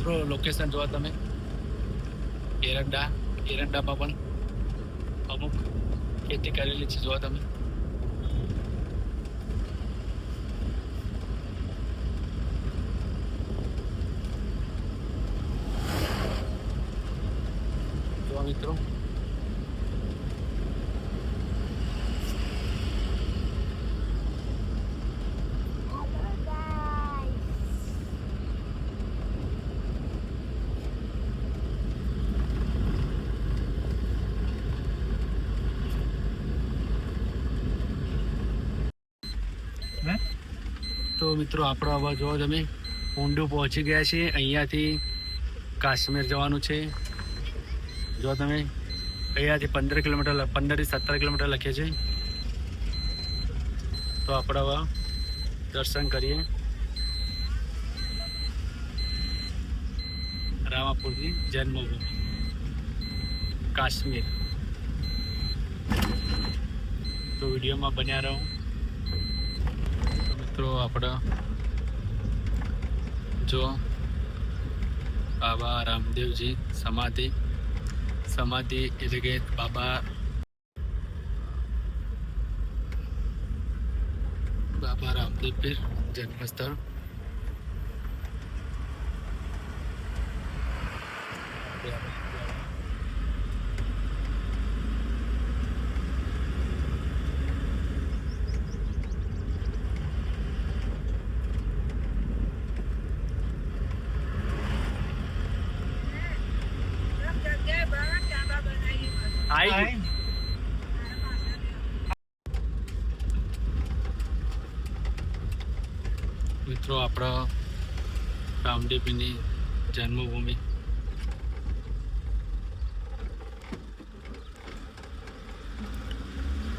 મિત્રો લોકેશન જોવા તમે એરંડામાં પણ અમુક ખેતી કરેલી છે જોવા તમે. જોવા મિત્રો તો મિત્રો આપણો આવા જોવો તમે ઊંડું પહોંચી ગયા છીએ. અહીંયાથી કાશ્મીર જવાનું છે. જો તમે અહીંયાથી 15 કિલોમીટર 15 થી 17 કિલોમીટર લખે છે. તો આપણે હવે દર્શન કરીએ રામાપુરની જન્મભૂમિ કાશ્મીર. તો વિડીયોમાં બન્યા રહો. મિત્રો આપણે જો બાબા રામદેવજી સમાધિ એટલે કે બાબા રામદેવ પીર જન્મસ્થળ. મિત્રો આપણા રામદેવની જન્મભૂમિ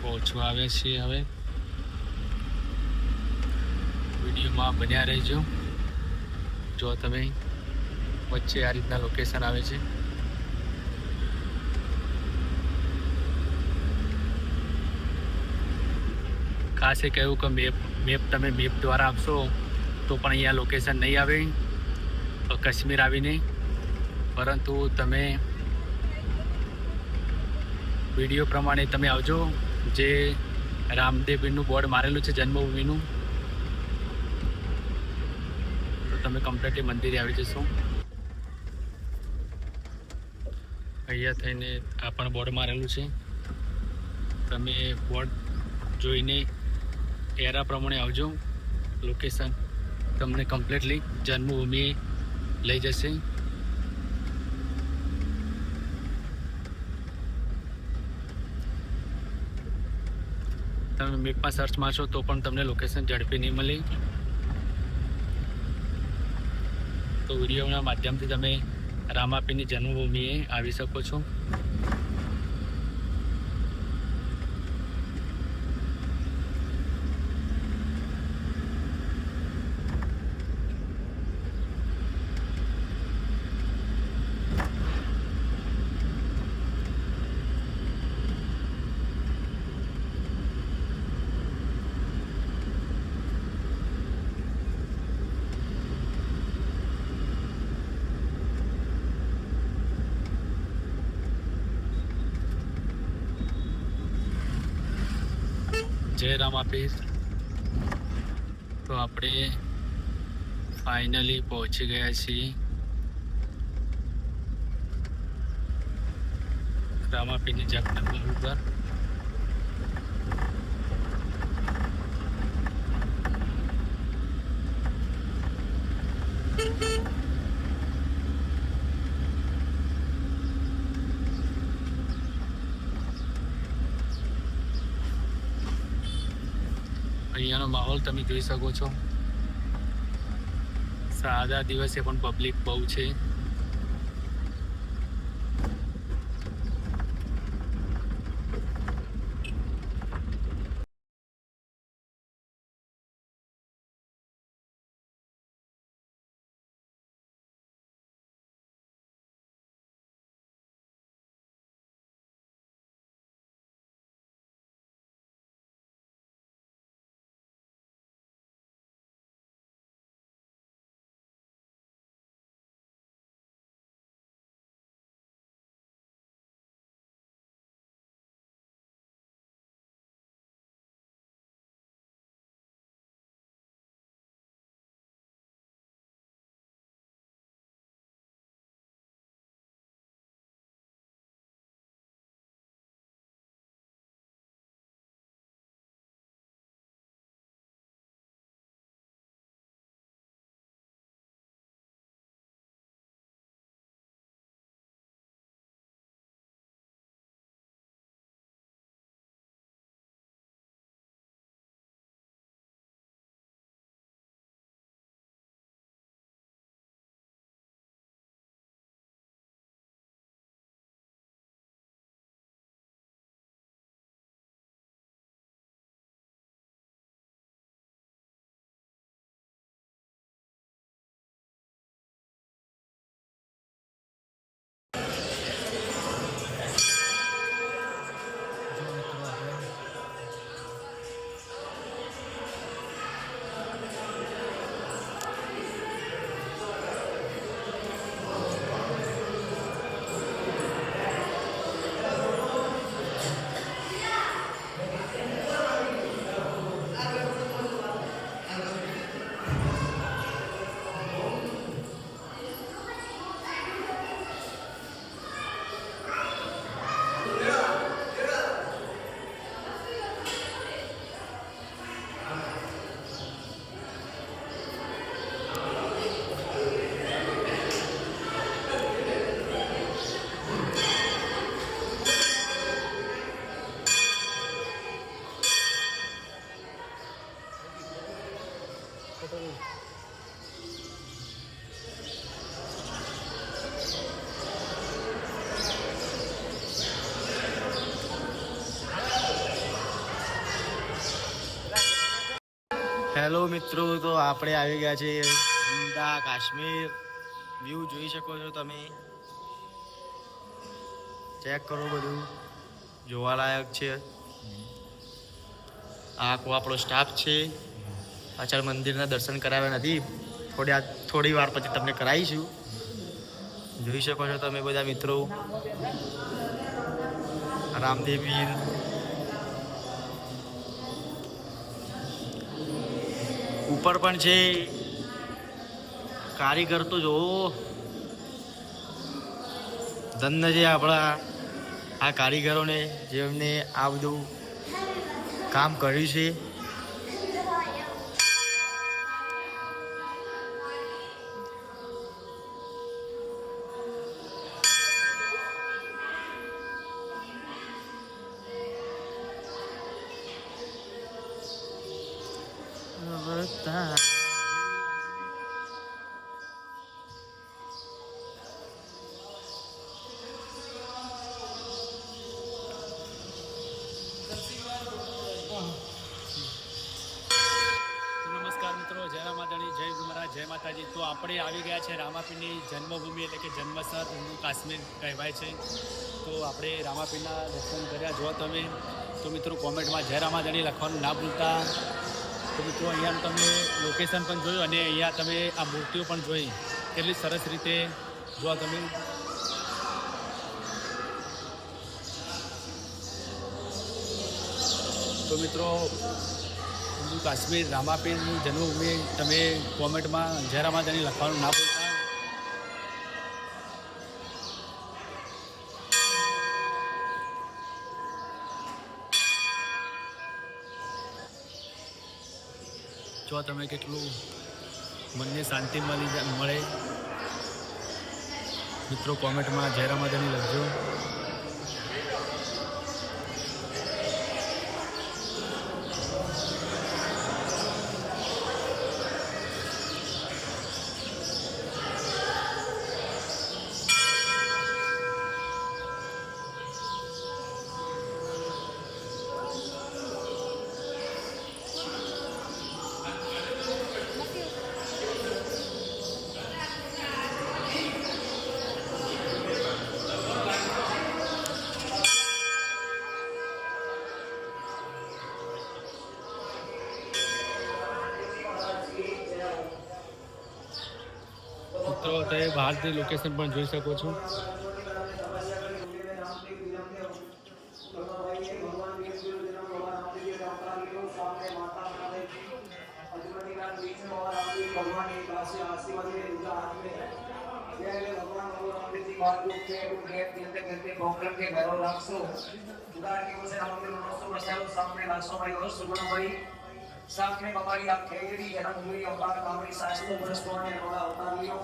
પહોંચવા આવ્યા છીએ. હવે વિડીયોમાં બન્યા રહેજો. જો તમે વચ્ચે આ રીતના લોકેશન આવે છે. ખાસ એ કહ્યું કે તમે મેપ દ્વારા આપશો તો પણ અહીંયા લોકેશન નહીં આવે કાશ્મીર આવીને, પરંતુ તમે વિડીયો પ્રમાણે તમે આવજો. જે રામદેવનું બોર્ડ મારેલું છે જન્મભૂમિનું, તો તમે કમ્પ્લીટલી મંદિરે આવી જશો. અહીંયા થઈને આ પણ બોર્ડ મારેલું છે. તમે બોર્ડ જોઈને એરા પ્રમાણે આવજો. લોકેશન તમને કમ્પ્લીટલી જન્મભૂમિ લઈ જશે. તમે મેપમાં સર્ચ મારશો તો પણ તમને લોકેશન ઝડપી નહીં મળે. તો વિડીયોના માધ્યમથી તમે રામાપીરની જન્મભૂમિએ આવી શકો છો. જય રામાપીર. તો આપણે ફાઇનલી પહોંચી ગયા છીએ રામાપીરની જન્મભૂમિ પર. અહીંયાનો માહોલ તમે જોઈ શકો છો. સાદા દિવસે પણ પબ્લિક બહુ છે. હેલો મિત્રો, તો આપણે આવી ગયા છે ઉમદા કાશ્મીર. વ્યૂ જોઈ શકો છો તમે, ચેક કરો, બધું જોવાલાયક છે. આખો આપણો સ્ટાફ છે. પાછળ મંદિરના દર્શન કરાવ્યા નથી, થોડી વાર પછી તમને કરાવીશું. જોઈ શકો છો તમે બધા મિત્રો, રામદેવ પીર. ઉપર પણ છે કારીગર, તો જોવો ધન્ય છે આપણા આ કારીગરોને, જેમને આ બધું કામ કર્યું છે. નમસ્કાર મિત્રો, જય રામાધણી, જય ગુમરા, જય માતાજી. તો આપણે આવી ગયા છે રામાપીરની જન્મભૂમિ એટલે કે જન્મસ્થળ ઊંડું કાશ્મીર કહેવાય છે. તો આપણે રામાપીરના દર્શન કર્યા. જો તમે તો મિત્રો કોમેન્ટમાં જય રામાધણી લખવાનું ના ભૂલતા. તો મિત્રો અહીંયાનું તમે લોકેશન પણ જોયું અને અહીંયા તમે આ મૂર્તિઓ પણ જોઈ, કેટલી સરસ રીતે જો તમે. તો મિત્રો કાશ્મીર રામાપીરની જન્મભૂમિ તમે કોમેન્ટમાં જય રામાધણી લખવાનું ના ભૂલતા. જો તમે કેટલું મનને શાંતિ મળે મિત્રો, કોમેન્ટમાં જય રામાધણી લખજો. મિત્રો તમે બહારથી લોકેશન પણ જોઈ શકો છો. साथ में बबारी आप खेड़ी जन्म हुई अवतार कामड़ी शास्त्रों पुरस्कार ने रोड़ा अवतार लियो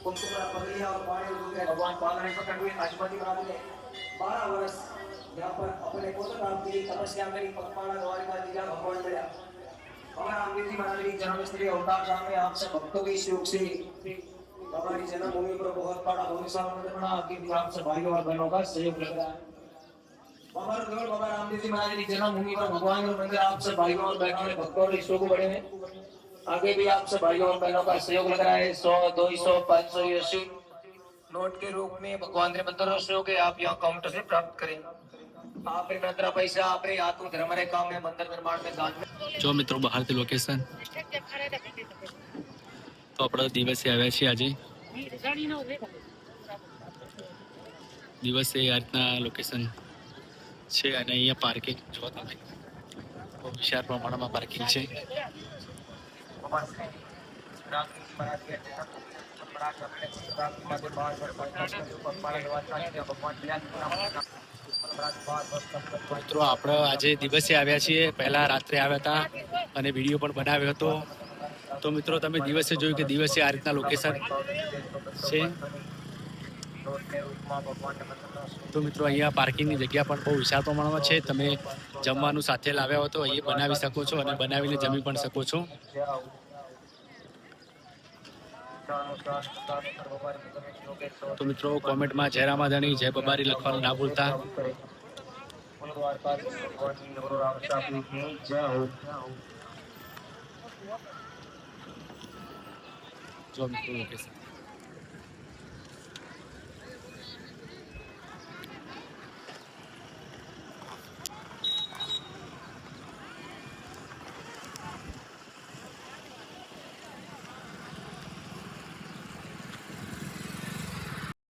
कुमकुमरा पगलिया और पानी उनके भगवान पालने पकड़ हुए अष्टपति महाराज ने 12 वर्ष यहाँ पर अपने पुत्र राम की तपस्या करी, पकवाना द्वारिका जिला भगवान मिला. हमारा रामदेव जी महाराज की जन्मस्थली अवतार धाम में आप सब भक्तों की सुख से हमारी जन्मभूमि पर बहुत बड़ा भूमिका बना. आपके आप सब भाइयों और बहनों का सहयोग लग रहा है. बाबा रामदेव जी महाराज की जन्मभूमि पर भगवान और मंदिर आप सब भाइयों और बहनों ने भक्तों और इष्टों को बढ़े हैं. आगे भी आप सब भाइयों और बहनों का सहयोग लग रहा है. 100, 200, 500 80 नोट के रूप में भगवान ने मंदिर सहयोग के आप यहाँ काउंटर से प्राप्त करें. आपने मंदिर पैसा आपने आत्म धर्म रे काम में मंदिर निर्माण में दान में. જો મિત્રો બહારથી લોકેશન તો આપણે દિવસે આવ્યા છીએ. આજે દિવસે આ રીતના લોકેશન છે અને અહીંયા પાર્કિંગ જો તમે બહુ વિશાળ પ્રમાણમાં પાર્કિંગ છે. મિત્રો આપણે આજે દિવસે આવ્યા છીએ, પહેલા રાત્રે આવ્યા હતા અને વિડીયો પણ બનાવ્યો હતો. તો મિત્રો તમે દિવસે જોયું કે દિવસે આ રીતના લોકેશન છે. તો મિત્રો અહીંયા પાર્કિંગની જગ્યા પણ બહુ વિશાળ પ્રમાણમાં છે. તમે જમવાનું સાથે લાવ્યા હો તો અહીં બનાવી શકો છો અને બનાવીને જમી પણ શકો છો. તો મિત્રો કોમેન્ટમાં જય રામાધણી, જય બબારી લખવાનું ના ભૂલતા. જો મિત્રો લોકેશન